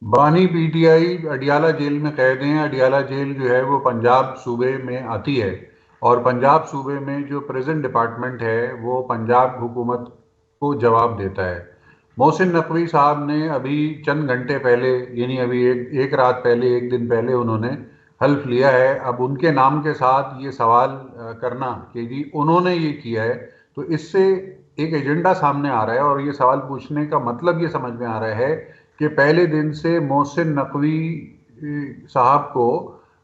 बानी PTI Adiala jail में कैद हैं। अडियाला जेल जो है वो पंजाब सूबे में आती है, और पंजाब सूबे में जो प्रिजन डिपार्टमेंट है वो पंजाब हुकूमत को जवाब देता है। मोहसिन नकवी साहब ने अभी चंद घंटे पहले, यानी अभी एक रात पहले, एक दिन पहले उन्होंने हल्फ लिया है। अब उनके नाम के साथ ये सवाल करना कि जी उन्होंने ये किया है, तो इससे एक एजेंडा सामने आ रहा है, और ये सवाल पूछने का मतलब ये समझ में आ रहा है कि पहले दिन से मोहसिन नकवी साहब को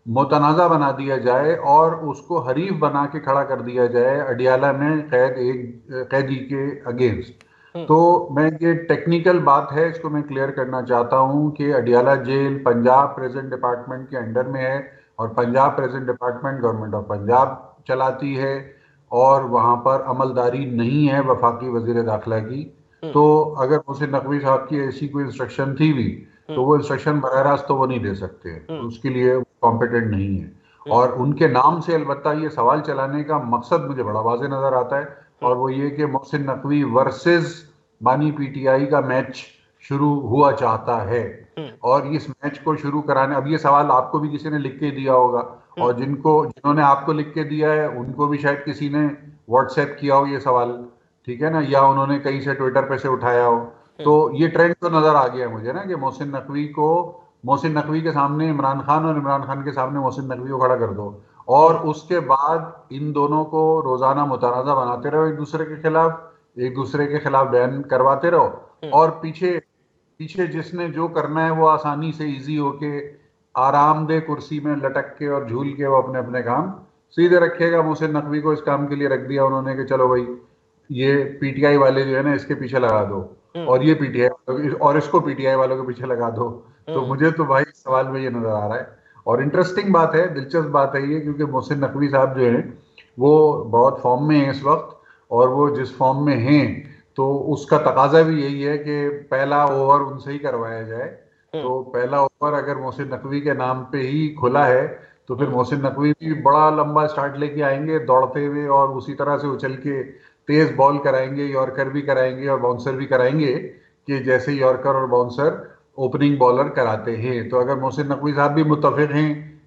मुतनाज़ा बना दिया जाए और उसको हरीफ बना के खड़ा कर दिया जाए अडियाला में कैदी के अगेंस्ट। हम्म। तो मैं, ये टेक्निकल बात है, इसको मैं क्लियर करना चाहता हूँ कि Adiala jail Punjab prisons department के अंडर में है, और Punjab prisons department government of Punjab चलाती है, और वहाँ पर अमलदारी नहीं है वफाकी वजीर दाखिला की। हम्म। तो अगर मुझसे नकवी साहब की ऐसी कोई इंस्ट्रक्शन थी भी, तो हम्म। वो इंस्ट्रक्शन बरह रास्त तो वो नहीं दे सकते, हम्म। उसके लिए कॉम्पिटेंट नहीं है। हम्म। और उनके नाम से अलबत्ता ये सवाल चलाने का मकसद मुझे बड़ा वाज़ेह नज़र आता है, हम्म। और वो ये कि मोहसिन नकवी वर्सेस बानी पीटीआई का मैच शुरू हुआ चाहता है। हम्म। और इस मैच को शुरू कराने, अब ये सवाल आपको भी किसी ने लिख के दिया होगा, हम्म। और जिन्होंने आपको लिख के दिया है उनको भी शायद किसी ने व्हाट्सएप किया हो ये सवाल, ठीक है ना, या उन्होंने कहीं से ट्विटर पे से उठाया हो। तो हम्म। ये ट्रेंड तो नजर आ गया मुझे ना कि मोहसिन नकवी के सामने इमरान खान, और इमरान खान के सामने मोहसिन नकवी को खड़ा कर दो, और हम्म। उसके बाद इन दोनों को रोजाना मुतनाज़ा बनाते रहो, एक दूसरे के खिलाफ बयान करवाते रहो, हम्म। और पीछे पीछे जिसने जो करना है वो आसानी से इजी होके आरामदेह कुर्सी में लटक के और झूल के वो अपने अपने काम सीधे रखेगा। मोहसिन नकवी को इस काम के लिए रख दिया उन्होंने कि चलो भाई, ये पीटीआई वाले जो है ना इसके पीछे लगा दो, हम्म। और ये और इसको पीटीआई वालों के पीछे लगा दो। तो हम्म। मुझे तो भाई इस सवाल में ये नजर आ रहा है। और इंटरेस्टिंग बात है, दिलचस्प बात है ये, क्योंकि मोहसिन नकवी साहब जो हैं वो बहुत फॉर्म में हैं इस वक्त, और वो जिस फॉर्म में हैं तो उसका तकाजा भी यही है कि पहला ओवर उनसे ही करवाया जाए। हम्म। तो पहला ओवर अगर मोहसिन नकवी के नाम पे ही खुला है, तो फिर हम्म। मोहसिन नकवी भी बड़ा लंबा स्टार्ट लेके आएंगे दौड़ते हुए, और उसी तरह से उछल के तेज बॉल कराएंगे, यॉर्कर भी कराएंगे और बाउंसर भी कराएंगे, कि जैसे यॉर्कर और बाउंसर ओपनिंग बॉलर कराते हैं। तो अगर मोहसिन नकवी साहब भी मुत्तफिक हैं